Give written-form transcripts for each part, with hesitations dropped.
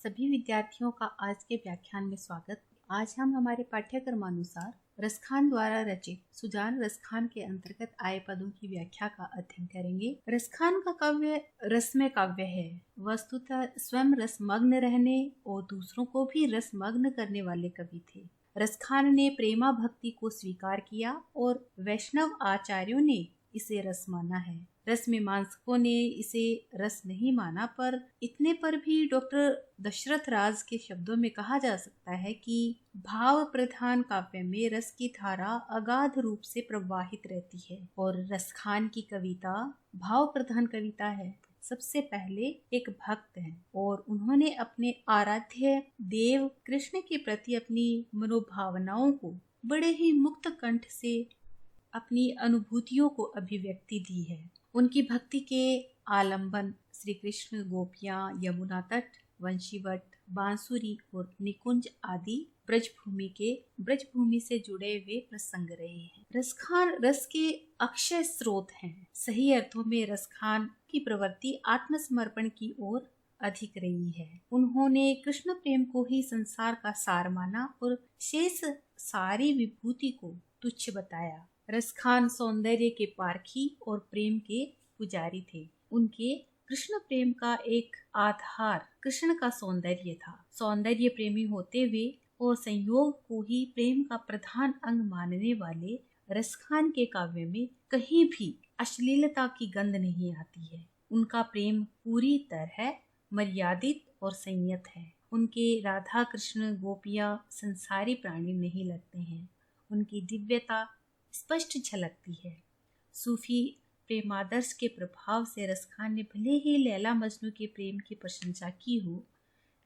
सभी विद्यार्थियों का आज के व्याख्यान में स्वागत। आज हम हमारे पाठ्यक्रमानुसार रसखान द्वारा रचित सुजान रसखान के अंतर्गत आए पदों की व्याख्या का अध्ययन करेंगे। रसखान का काव्य रसमय काव्य है। वस्तुतः स्वयं रसमग्न रहने और दूसरों को भी रसमग्न करने वाले कवि थे। रसखान ने प्रेमा भक्ति को स्वीकार किया और वैष्णव आचार्यों ने इसे रस माना है। रस मीमांसकों ने इसे रस नहीं माना, पर इतने पर भी डॉक्टर दशरथ राज के शब्दों में कहा जा सकता है कि भाव प्रधान काव्य में रस की धारा अगाध रूप से प्रवाहित रहती है और रसखान की कविता भाव प्रधान कविता है। सबसे पहले एक भक्त हैं और उन्होंने अपने आराध्य देव कृष्ण के प्रति अपनी मनोभावनाओं को बड़े ही मुक्त कंठ से अपनी अनुभूतियों को अभिव्यक्ति दी है। उनकी भक्ति के आलंबन श्री कृष्ण, गोपियां, यमुना तट, वंशीवट, बांसुरी और निकुंज आदि ब्रजभूमि से जुड़े हुए प्रसंग रहे हैं। रसखान रस के अक्षय स्रोत हैं। सही अर्थों में रसखान की प्रवृत्ति आत्मसमर्पण की ओर अधिक रही है। उन्होंने कृष्ण प्रेम को ही संसार का सार माना और शेष सारी विभूति को तुच्छ बताया। रसखान सौंदर्य के पारखी और प्रेम के पुजारी थे। उनके कृष्ण प्रेम का एक आधार कृष्ण का सौंदर्य था। सौंदर्य प्रेमी होते हुए और संयोग को ही प्रेम का प्रधान अंग मानने वाले रसखान के काव्य में कहीं भी अश्लीलता की गंध नहीं आती है। उनका प्रेम पूरी तरह मर्यादित और संयत है। उनके राधा कृष्ण गोपियां संसारी प्राणी नहीं लगते हैं। उनकी दिव्यता स्पष्ट झलकती है। सूफी प्रेमादर्श के प्रभाव से रसखान ने भले ही लैला मजनू के प्रेम की प्रशंसा की हो,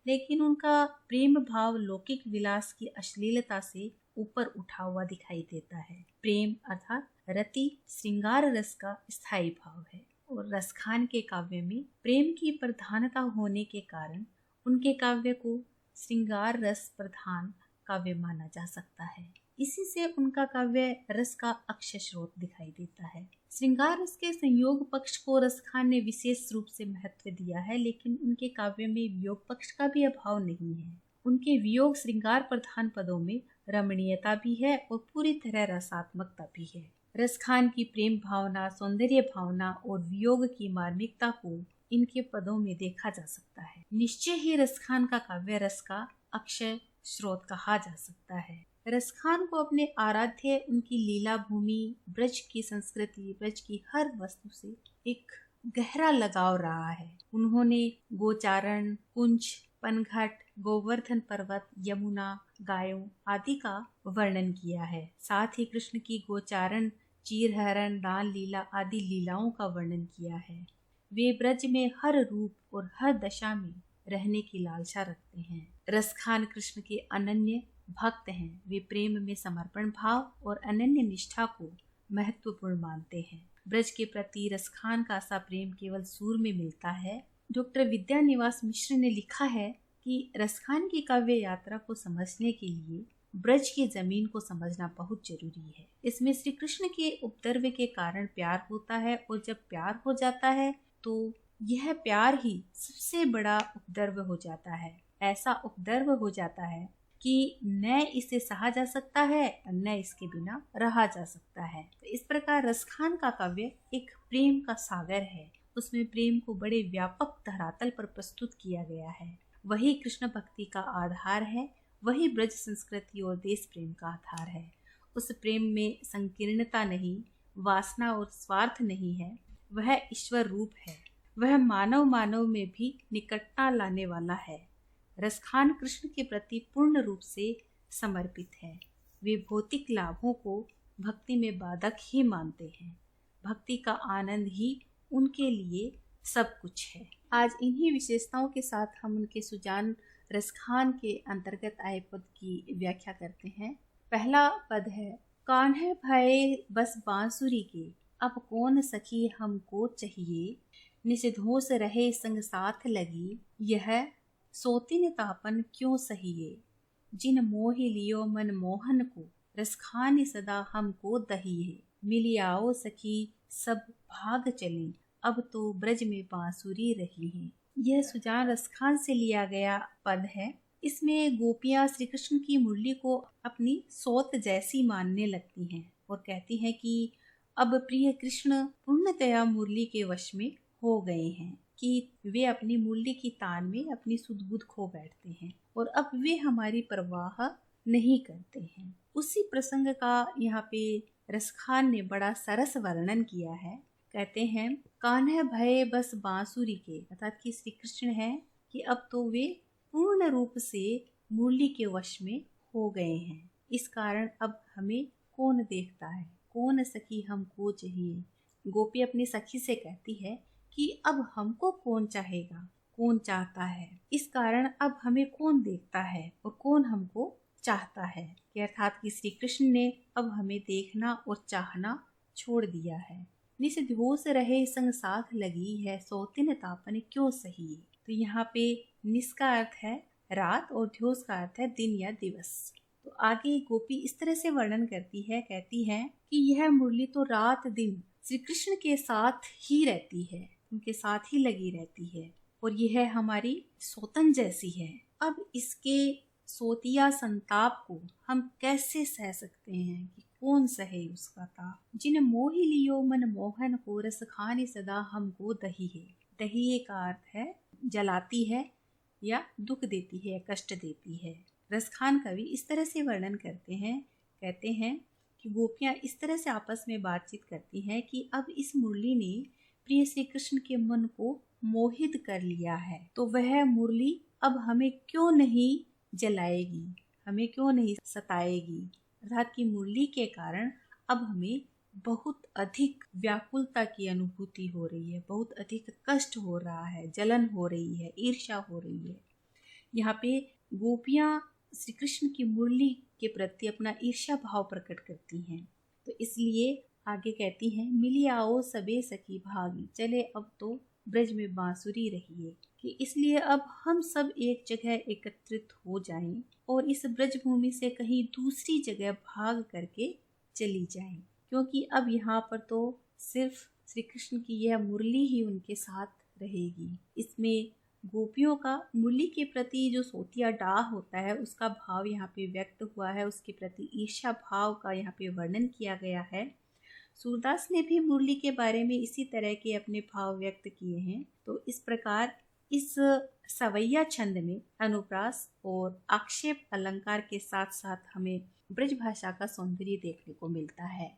लेकिन उनका प्रेम भाव लौकिक विलास की अश्लीलता से ऊपर उठा हुआ दिखाई देता है। प्रेम अर्थात रति श्रृंगार रस का स्थायी भाव है और रसखान के काव्य में प्रेम की प्रधानता होने के कारण उनके काव्य को श्रृंगार रस प्रधान काव्य माना जा सकता है। इसी से उनका काव्य रस का अक्षय स्रोत दिखाई देता है। श्रृंगार रस के संयोग पक्ष को रसखान ने विशेष रूप से महत्व दिया है, लेकिन उनके काव्य में वियोग पक्ष का भी अभाव नहीं है। उनके वियोग श्रृंगार प्रधान पदों में रमणीयता भी है और पूरी तरह रसात्मकता भी है। रसखान की प्रेम भावना, सौंदर्य भावना और वियोग की मार्मिकता को इनके पदों में देखा जा सकता है। निश्चय ही रसखान का काव्य रस का अक्षय स्रोत कहा जा सकता है। रसखान को अपने आराध्य उनकी लीला भूमि, ब्रज की संस्कृति, ब्रज की हर वस्तु से एक गहरा लगाव रहा है। उन्होंने गोचारण, कुंज, पनघट, गोवर्धन पर्वत, यमुना, गायों आदि का वर्णन किया है। साथ ही कृष्ण की गोचारण, चीरहरण, दान लीला आदि लीलाओं का वर्णन किया है। वे ब्रज में हर रूप और हर दशा में रहने की लालसा रखते हैं। रसखान कृष्ण के अनन्य भक्त हैं। वे प्रेम में समर्पण भाव और अनन्य निष्ठा को महत्वपूर्ण मानते हैं। ब्रज के प्रति रसखान का ऐसा प्रेम केवल सूर में मिलता है। डॉक्टर विद्यानिवास मिश्र ने लिखा है कि रसखान की काव्य यात्रा को समझने के लिए ब्रज की जमीन को समझना बहुत जरूरी है। इसमें श्री कृष्ण के उपद्रव के कारण प्यार होता है और जब प्यार हो जाता है तो यह प्यार ही सबसे बड़ा उपद्रव हो जाता है। ऐसा उपद्रव हो जाता है कि न इसे सहा जा सकता है और न इसके बिना रहा जा सकता है। तो इस प्रकार रसखान का काव्य एक प्रेम का सागर है। उसमें प्रेम को बड़े व्यापक धरातल पर प्रस्तुत किया गया है। वही कृष्ण भक्ति का आधार है, वही ब्रज संस्कृति और देश प्रेम का आधार है। उस प्रेम में संकीर्णता नहीं, वासना और स्वार्थ नहीं है। वह ईश्वर रूप है। वह मानव में भी निकटता लाने वाला है। रसखान कृष्ण के प्रति पूर्ण रूप से समर्पित है। वे भौतिक लाभों को भक्ति में बाधक ही मानते हैं। भक्ति का आनंद ही उनके लिए सब कुछ है। आज इन्हीं विशेषताओं के साथ हम उनके सुजान रसखान के अंतर्गत आए पद की व्याख्या करते हैं। पहला पद है, कान्हे भये बस बांसुरी के, अब कौन सखी हमको चाहिए, निषधोष रहे संग साथ लगी, यह सोतिन तापन क्यों सहिए, जिन मोहि लियो मन मोहन को, रसखान सदा हमको दहिए, मिली आओ सखी सब भाग चलें, अब तो ब्रज में बांसुरी रही है। यह सुजान रसखान से लिया गया पद है। इसमें गोपियां श्री कृष्ण की मुरली को अपनी सौत जैसी मानने लगती हैं और कहती हैं कि अब प्रिय कृष्ण पूर्णतया मुरली के वश में हो गए हैं, कि वे अपनी मुरली की तान में अपनी सुध बुध खो बैठते हैं और अब वे हमारी परवाह नहीं करते हैं। उसी प्रसंग का यहाँ पे रसखान ने बड़ा सरस वर्णन किया है। कहते हैं, कान्ह भय बस बांसुरी के, अर्थात कि श्री कृष्ण है कि अब तो वे पूर्ण रूप से मुरली के वश में हो गए हैं। इस कारण अब हमें कौन देखता है, कौन सखी हमको चाहिए। गोपी अपनी सखी से कहती है कि अब हमको कौन चाहेगा, कौन चाहता है। इस कारण अब हमें कौन देखता है और कौन हमको चाहता है, कि अर्थात कि श्री कृष्ण ने अब हमें देखना और चाहना छोड़ दिया है। निस ध्योस रहे संग साथ लगी है, सौतिन तापन क्यों सही। तो यहाँ पे निस का अर्थ है रात और ध्योस का अर्थ है दिन या दिवस। तो आगे गोपी इस तरह से वर्णन करती है, कहती है कि यह मुरली तो रात दिन श्री कृष्ण के साथ ही रहती है, उनके साथ ही लगी रहती है और यह हमारी सौतन जैसी है। अब इसके सोतिया संताप को हम कैसे सह सकते हैं, कि कौन सहे उसका ताप। जिन मोहि लियो मन मोहन को, रस खानी सदा हमको दही है। दही का अर्थ है जलाती है या दुख देती है, कष्ट देती है। रसखान कवि इस तरह से वर्णन करते हैं, कहते हैं कि गोपियां इस तरह से आपस में बातचीत करती हैं कि अब इस मुरली ने प्रिय श्री कृष्ण के मन को मोहित कर लिया है, तो वह मुरली अब हमें क्यों नहीं जलाएगी, हमें क्यों नहीं सताएगी। अर्थात की मुरली के कारण अब हमें बहुत अधिक व्याकुलता की अनुभूति हो रही है, बहुत अधिक कष्ट हो रहा है, जलन हो रही है, ईर्ष्या हो रही है। यहाँ पे गोपियां श्री कृष्ण की मुरली के प्रति अपना ईर्ष्या भाव प्रकट करती हैं। तो इसलिए आगे कहती हैं, मिली आओ सबे सखी भागी, चले अब तो ब्रज में बांसुरी रहिए, कि इसलिए अब हम सब एक जगह एकत्रित हो जाएं और इस ब्रज भूमि से कहीं दूसरी जगह भाग करके चली जाएं, क्योंकि अब यहाँ पर तो सिर्फ श्री कृष्ण की यह मुरली ही उनके साथ रहेगी। इसमें गोपियों का मुरली के प्रति जो सोतिया डाह होता है उसका भाव यहाँ पे व्यक्त हुआ है, उसके प्रति ईर्ष्या भाव का यहाँ पे वर्णन किया गया है। सूरदास ने भी मुरली के बारे में इसी तरह के अपने भाव व्यक्त किए हैं। तो इस प्रकार इस सवैया छंद में अनुप्रास और आक्षेप अलंकार के साथ साथ हमें ब्रज भाषा का सौंदर्य देखने को मिलता है।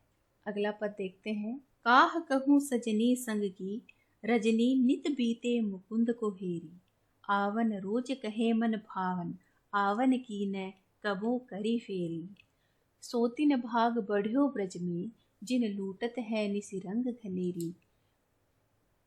अगला पद देखते हैं। काह कहूँ सजनी संग की, रजनी नित बीते मुकुंद को हेरी। आवन रोज कहे मन भावन, आवन की न कबो करी फेरी। सोतिन भाग बढ़्यो ब्रज में, जिन लूटत है निसिरंग घनेरी।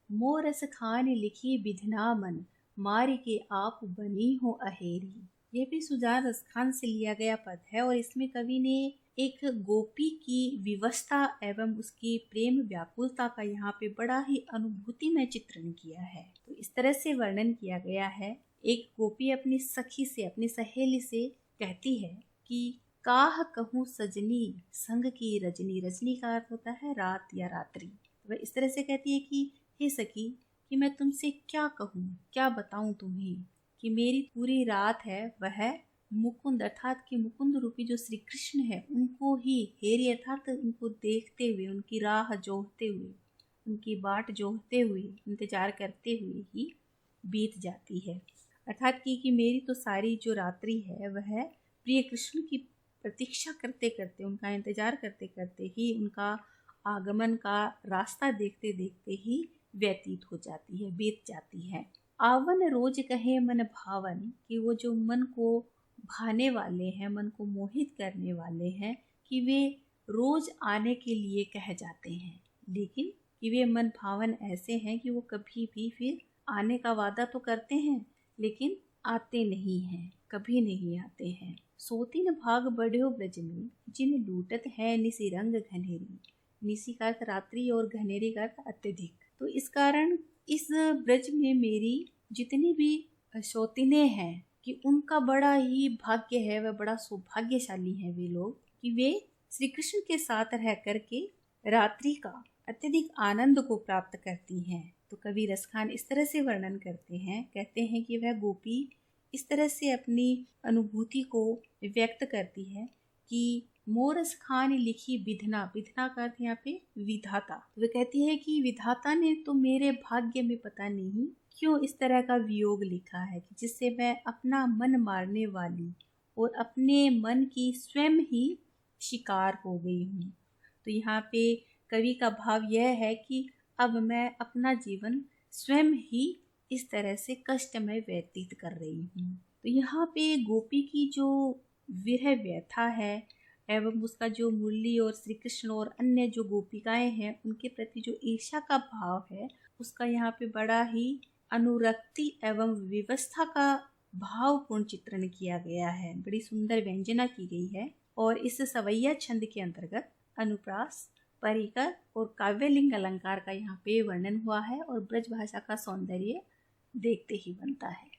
मोरस खान लिखी बिधना मन, मारी के आप बनी हो अहेरी। यह भी सुजान रसखान से लिया गया पद है और इसमें कवि ने एक गोपी की विवस्था एवं उसकी प्रेम व्याकुलता का यहाँ पे बड़ा ही अनुभूति में चित्रण किया है। तो इस तरह से वर्णन किया गया है। एक गोपी अपनी सखी से, अपनी सहेली से कहती है कि काह कहूँ सजनी संग की रजनी। रजनी का अर्थ होता है रात या रात्रि। वह इस तरह से कहती है कि हे सखी, कि मैं तुमसे क्या कहूँ, क्या बताऊं तुम्हें, कि मेरी पूरी रात है वह मुकुंद अर्थात कि मुकुंद रूपी जो श्री कृष्ण है उनको ही हेरी अर्थात उनको देखते हुए, उनकी राह जोहते हुए, उनकी बाट जोहते हुए, इंतजार करते हुए ही बीत जाती है। अर्थात कि मेरी तो सारी जो रात्रि है वह प्रिय कृष्ण की प्रतीक्षा करते करते, उनका इंतजार करते करते ही, उनका आगमन का रास्ता देखते देखते ही व्यतीत हो जाती है, बीत जाती है। आवन रोज कहे मन भावन, कि वो जो मन को भाने वाले हैं, मन को मोहित करने वाले हैं, कि वे रोज आने के लिए कह जाते हैं, लेकिन कि वे मन भावन ऐसे हैं कि वो कभी भी फिर आने का वादा तो करते हैं लेकिन आते नहीं हैं, कभी नहीं आते हैं। सोतिन भाग बढ़्यो ब्रज में, जिन लूटत है निसी रंग घनेरी। निसी का अर्थ रात्रि और घनेरी का अर्थ अत्यधिक। तो इस कारण इस ब्रज में मेरी जितनी भी सोतिने हैं कि उनका बड़ा ही भाग्य है, वह बड़ा सौभाग्यशाली है वे लोग, कि वे श्री कृष्ण के साथ रह करके रात्रि का अत्यधिक आनंद को प्राप्त करती हैं। तो कवि रसखान इस तरह से वर्णन करते हैं, कहते हैं कि वह गोपी इस तरह से अपनी अनुभूति को व्यक्त करती है कि मोरस खान लिखी विधना, विधना का अर्थ यहाँ पे विधाता। वह कहती है कि विधाता ने तो मेरे भाग्य में पता नहीं क्यों इस तरह का वियोग लिखा है कि जिससे मैं अपना मन मारने वाली और अपने मन की स्वयं ही शिकार हो गई हूँ। तो यहाँ पे कवि का भाव यह है कि अब मैं अपना जीवन स्वयं ही इस तरह से कष्टमय व्यतीत कर रही हूँ। तो यहाँ पे गोपी की जो विरह व्यथा है एवं उसका जो मुरली और श्री कृष्ण और अन्य जो गोपिकाएं हैं उनके प्रति जो ईर्ष्या का भाव है, उसका यहाँ पे बड़ा ही अनुरक्ति एवं व्यवस्था का भावपूर्ण चित्रण किया गया है। बड़ी सुंदर व्यंजना की गई है और इस सवैया छंद के अंतर्गत अनुप्रास, परिकर और काव्यलिंग अलंकार का यहाँ पे वर्णन हुआ है और ब्रज भाषा का सौंदर्य देखते ही बनता है।